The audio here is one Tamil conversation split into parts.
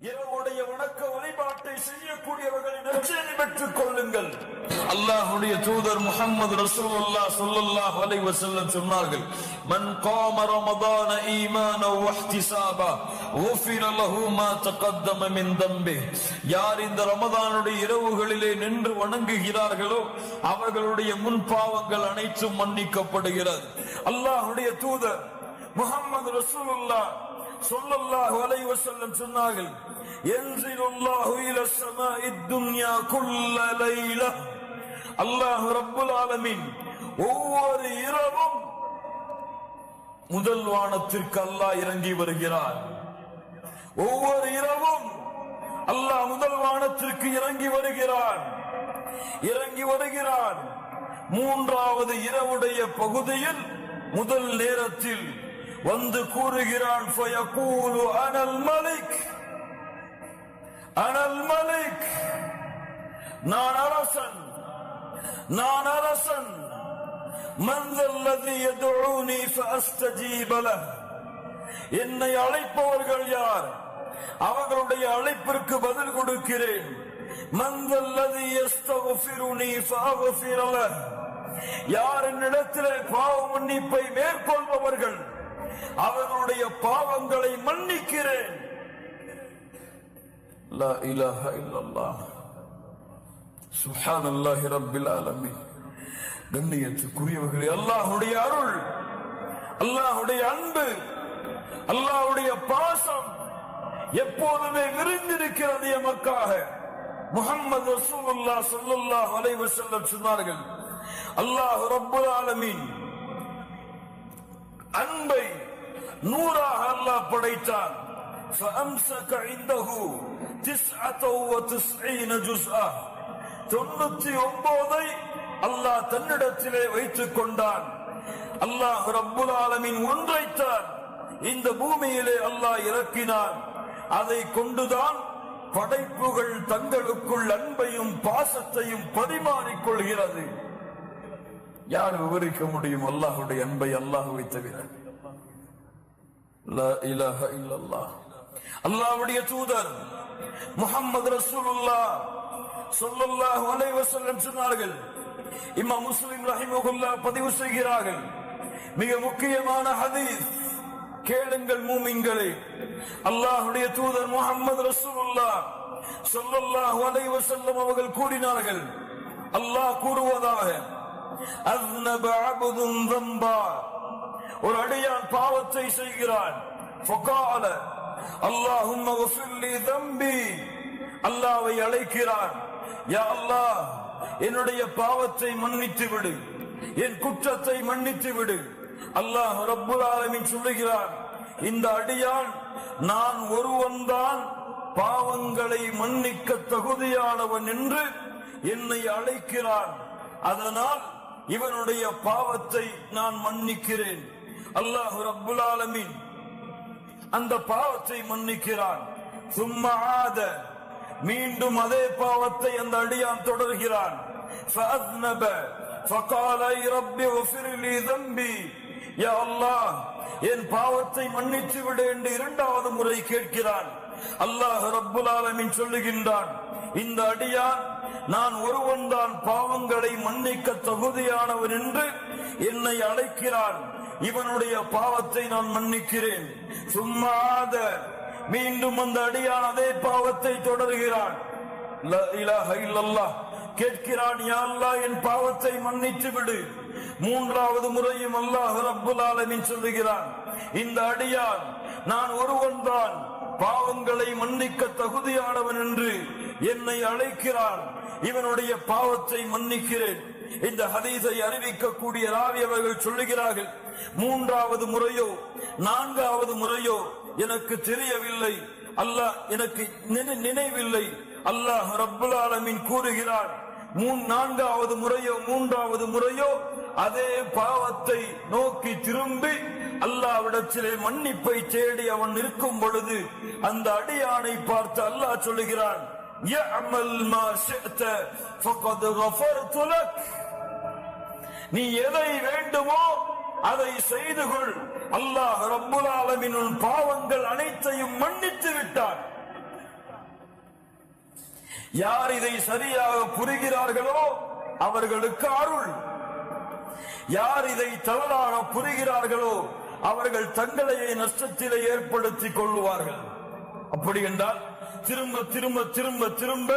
இரவுடைய வணக்க வழிபாட்டை செய்யக்கூடியவர்களை நற்செய்தி பெற்றுக் கொள்ளுங்கள். அல்லாஹ்வுடைய தூதர் முஹம்மது ரசூலுல்லாஹ் ஸல்லல்லாஹு அலைஹி வஸல்லம் சொன்னார்கள், மன் காம ரமதான ஈமானன் வ இஹ்திசாபா குஃபிர லஹு மா தகத்தம மின் தம்பி. யார் இந்த ரமதானுடைய இரவுகளிலே நின்று வணங்குகிறார்களோ அவர்களுடைய முன் பாவங்கள் அனைத்தும் மன்னிக்கப்படுகிறது. அல்லாஹ்வுடைய தூதர் முஹம்மது ரசூலுல்லாஹ் ஸல்லல்லாஹு அலைஹி வஸல்லம் சொன்னார்கள், யன்ஸிலுல்லாஹு இலஸ் ஸமாஇத் துன்யா குல்ல லைலா. அல்லாஹ் ரப்புல் ஆலமீன் ஒவ்வொரு இரவும் முதல் வானத்திற்கு அல்லாஹ் இறங்கி வருகிறார். ஒவ்வொரு இரவும் அல்லாஹ் முதல் வானத்திற்கு இறங்கி வருகிறார். மூன்றாவது இரவுடைய பகுதியில் முதல் நேரத்தில் வந்து கூறுகிறான், ஃபயகூலு அனல் மலிக், அனல் மலிக், நான் அரசன், நான் அரசன். மன் தல்லதி யதுஊனி ஃபஅஸ்தஜீப லஹ். என்னை அழைப்பவர்கள் யார்? அவர்களுடைய அழைப்பிற்கு பதில் கொடுக்கிறேன். மன் தல்லதி யஸ்தக்ஃபிருனி ஃபஅக்ஃபிர லஹ். யார் என்னிடத்திலே பாவ மன்னிப்பை மேற்கொள்பவர்கள் அவர்களுடைய பாவங்களை மன்னிக்கிறேன். லா இலாஹா இல்லல்லாஹ் சுப்ஹானல்லாஹி ரப்பில் ஆலமீன். கண்ணியத்துக்குரியவர்களே, அல்லாஹ்வுடைய அருள், அல்லாஹ்வுடைய அன்பு, அல்லாஹ்வுடைய பாசம் எப்போதுமே விரிந்திருக்கிறது எமக்காக. முஹம்மது ரசூலுல்லாஹ் ஸல்லல்லாஹு அலைஹி வஸல்லம் சொன்னார்கள், அல்லாஹ் ரப்புல் ஆலமீன் அன்பை நூறாக அல்லாஹ் படைத்தான். فأمسك عنده 99 جزءا. 99 அல்லாஹ் தன்னிடத்திலே வைத்துக் கொண்டான். அல்லாஹ் ரப்புல் ஆலமீன் ஒன்றைத்தான் இந்த பூமியிலே அல்லாஹ் இறக்கினான். அதை கொண்டுதான் படைப்புகள் தங்களுக்குள் அன்பையும் பாசத்தையும் பரிமாறிக் கொள்கிறது. யார் விவரிக்க முடியும் அல்லாஹ்வுடைய அன்பை? அல்லாஹ்வை தவிர. லா இலாஹா இல்லல்லாஹ். அல்லாஹ்வுடைய தூதர் முஹம்மது ரசூலுல்லாஹ் ஸல்லல்லாஹு அலைஹி வஸல்லம் சொன்னார்கள், இமாம் முஸ்லிம் ரஹிமஹுல்லாஹ் பதிவு செய்கிறார்கள், மிக முக்கியமான ஹதீஸ். கேளுங்கள் மூமின்களே, அல்லாஹ்வுடைய தூதர் முஹம்மது ரசூலுல்லாஹ் ஸல்லல்லாஹு அலைஹி வஸல்லம் அவர்கள் கூறினார்கள், அல்லாஹ் கூறுவதாக, அஸ்னப அப்துன் ذنبا. ஒரு அடியான் பாவத்தை செய்கிறான். ஃபகால அல்லாஹும்ம க்ஃபிர் லி ذنبي. அல்லாஹ்வை அழைக்கிறான், யா அல்லாஹ் என்னுடைய பாவத்தை மன்னித்து விடு, என் குற்றத்தை மன்னித்து விடு. அல்லாஹ் ரப்புல் ஆலமீன் சொல்லுகிறான், இந்த அடியான் நான் ஒருவன்தான் பாவங்களை மன்னிக்க தகுதியானவன் என்று என்னை அழைக்கிறான், அதனால் இவனுடைய பாவத்தை நான் மன்னிக்கிறேன். அல்லாஹ் ரப்புல் ஆலமீன் அந்த பாவத்தை மன்னிக்கிறான். சும்மா ஆத, மீண்டும் அதே பாவத்தை அந்த அடியான் தொடர்கிறான். ஃபஅஸ்னப ஃபகால ரப்பி க்ஃபிர் லி ذنبي. யா அல்லாஹ் என் பாவத்தை மன்னித்து விடு என்று இரண்டாவது முறை கேட்கிறான். அல்லாஹ் ரப்புல் ஆலமீன் சொல்லுகின்றான், இந்த அடியான் நான் ஒருவன்தான் பாவங்களை மன்னிக்க தகுதியானவன் என்று என்னை அழைக்கிறான், இவனுடைய பாவத்தை நான் மன்னிக்கிறேன். சும்மா ஆத, மீண்டும் அந்த அடியான் அதே பாவத்தை தொடர்கிறான். லா இலாஹா இல்லல்லாஹ் கேட்கிறான், யா அல்லாஹ் என் பாவத்தை மன்னித்து விடு. மூன்றாவது முறையும் அல்லாஹ் ரப்புல் ஆலமீன் சொல்லுகிறான், இந்த அடியான் நான் ஒருவன்தான் பாவங்களை மன்னிக்க தகுதியானவன் என்று என்னை அழைக்கிறான், இவனுடைய பாவத்தை மன்னிக்கிறேன். இந்த ஹதீஸை அறிவிக்கக்கூடிய ராவி அவர்கள் சொல்லுகிறார்கள், மூன்றாவது முறையோ நான்காவது முறையோ எனக்கு தெரியவில்லை, அல்லாஹ் எனக்கு நினைவில்லை. அல்லாஹ் ரப்புல் ஆலமீன் கூறுகிறான், நான்காவது முறையோ மூன்றாவது முறையோ அதே பாவத்தை நோக்கி திரும்பி அல்லாஹ்விடத்திலே மன்னிப்பை தேடி அவன் இருக்கும் பொழுது அந்த அடியானை பார்த்து அல்லாஹ் சொல்லுகிறான், யஅமல் மா ஷிஅத ஃபகத் கஃபர்து லக். நீ எதை வேண்டுமோ அதை செய்து கொள், அல்லாஹ் ரப்புல் ஆலமீன் பாவங்கள் அனைத்தையும் மன்னித்து விட்டான். யார் இதை சரியாக புரிகிறார்களோ அவர்களுக்கு அருள், யார் இதை தவறாக புரிகிறார்களோ அவர்கள் தங்களையே நஷ்டத்திலே ஏற்படுத்திக் கொள்வார்கள். அப்படி என்றால் திரும்ப திரும்ப திரும்ப திரும்ப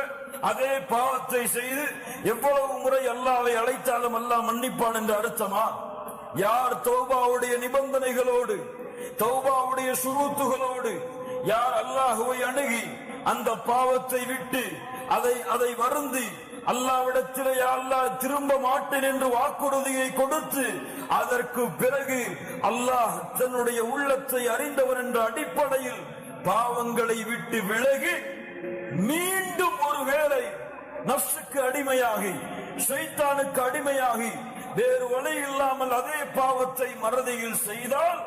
அதே பாவத்தை செய்து எவ்வளவு முறை அல்லாஹ்வை அழைத்தாலும் அல்லாஹ் மன்னிப்பான் என்று அர்த்தமா? யார் தௌபாவுடைய நிபந்தனைகளோடு, தௌபாவுடைய சுரூத்துகளோடு யார் அல்லாஹ்வை அணுகி அந்த பாவத்தை விட்டு அதை வருந்தி அல்லாஹ்விடத்திலே அல்லாஹ் திரும்ப மாட்டேன் என்று வாக்குறுதியை கொடுத்து அதற்கு பிறகு அல்லாஹ் தன்னுடைய உள்ளத்தை அறிந்தவர் என்ற அடிப்படையில் பாவங்களை விட்டு விலகி மீண்டும் ஒருவேளை நஃப்ஸுக்கு அடிமையாகி ஷைத்தானுக்கு அடிமையாகி வேறு வழி இல்லாமல் அதே பாவத்தை மறதியில் செய்தால்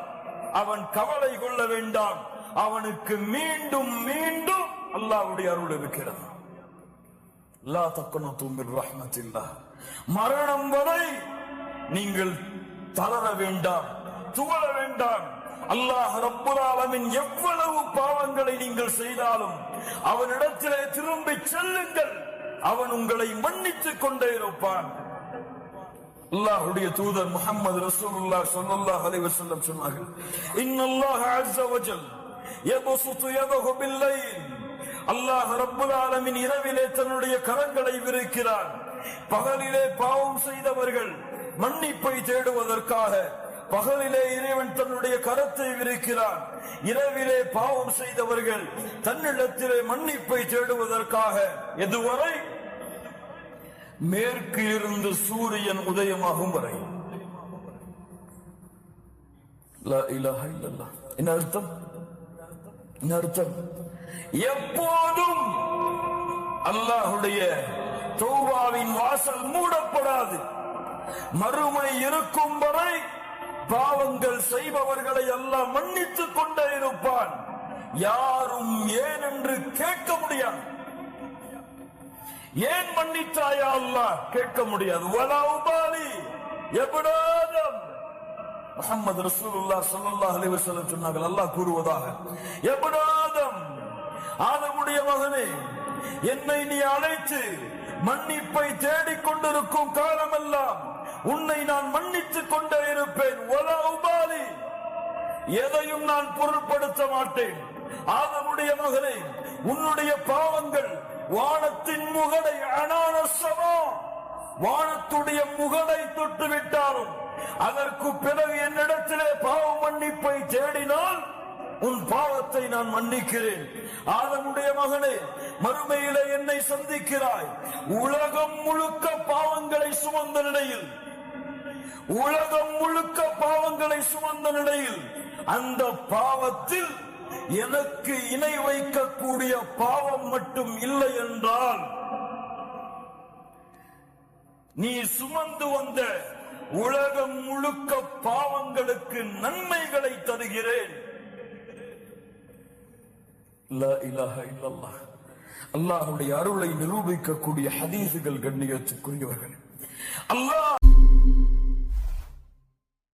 அவன் கவலை கொள்ள வேண்டாம், அவனுக்கு மீண்டும் மீண்டும் அல்லாஹ்வுடைய அருள் இருக்கிறது. லா தக்னது மின் ரஹ்மத்தில்லாஹ், மரணம் வரை நீங்கள் தளர வேண்டாம், துவள வேண்டாம். அல்லாஹ் ரப்புல் ஆலமீன் எவ்வளவு பாவங்களை நீங்கள் செய்தாலும் அவனிடத்திலே திரும்பி செல்லுங்கள், அவன் உங்களை மன்னித்துக் கொண்டே இருப்பான். அல்லாஹ்வுடைய தூதர் முஹம்மது ரசூலுல்லாஹ் ஸல்லல்லாஹு அலைஹி வஸல்லம் சொன்னார்கள், இன்னல்லாஹ அஸ்ஸ வஜல் யபசுது யதஹு பில்லைல், அல்லாஹ் ரப்புல் ஆலமீன் இரவிலே தன்னுடைய கரங்களை விரிக்கிறான். பகலிலே பாவம் செய்தவர்கள் மன்னிப்பை தேடுவதற்காக பகலிலே இறைவன் தன்னுடைய கரத்தை விரிக்கிறான், இரவிலே பாவம் செய்தவர்கள் தன்னிடத்திலே மன்னிப்பை தேடுவதற்காக. எதுவரை? மேற்கு இருந்து சூரியன் உதயமாகும் வரை. லா இலாஹ இல்லல்லாஹ். என்ன அர்த்தம்? என்ன அர்த்தம்? எப்போதும் அல்லாஹ்வுடைய தௌபாவின் வாசல் மூடப்படாது. மறுமை இருக்கும் வரை பாவங்கள் செய்பவர்களை அல்லாஹ் மன்னித்துக் கொண்டே இருப்பான். யாரும் ஏன் என்று கேட்க முடியாது. ஏன் மன்னித்தாயா அல்லாஹ் கேட்க முடியாது. வலா உபாலி எபடாதம், முஹம்மது ரசூலுல்லாஹ் ஸல்லல்லாஹு அலைஹி வஸல்லம் சொன்னார்கள், அல்லாஹ் கூறுவதாக, எபடாதம், ஆதமுடைய மகனே, என்னை நீ அழைத்து மன்னிப்பை தேடிக் கொண்டிருக்கும் காலமெல்லாம் உன்னை நான் மன்னித்துக் கொண்டே இருப்பேன். வலா உபாலி, எதையும் நான் பொருட்படுத்த மாட்டேன். ஆதமுடைய மகனே, உன்னுடைய பாவங்கள் வானத்தின் முகடை அனானசமா, வானத்துடைய முகடை தொட்டு விட்டாலும் அதற்கு பிறகு என்னிடத்திலே பாவ மன்னிப்பை தேடினால் உன் பாவத்தை நான் மன்னிக்கிறேன். ஆதமுடைய மகனே, மறுமையிலே என்னை சந்திக்கிறாய். உலகம் முழுக்க பாவங்களை சுமந்த நிலையில், உலகம் முழுக்க பாவங்களை சுமந்த நிலையில் அந்த பாவத்தில் எனக்கு இணை வைக்கக்கூடிய பாவம் மட்டும் இல்லை என்றால் நீ சுமந்து வந்த உலகம் முழுக்க பாவங்களுக்கு நன்மைகளை தருகிறேன். லா இலாஹ இல்லல்லாஹ். அல்லாஹ்வுடைய அருளை நிரூபிக்கக்கூடிய ஹதீஸுகள் கண்ணியத்துக்குரியவர்கள். அல்லாஹ்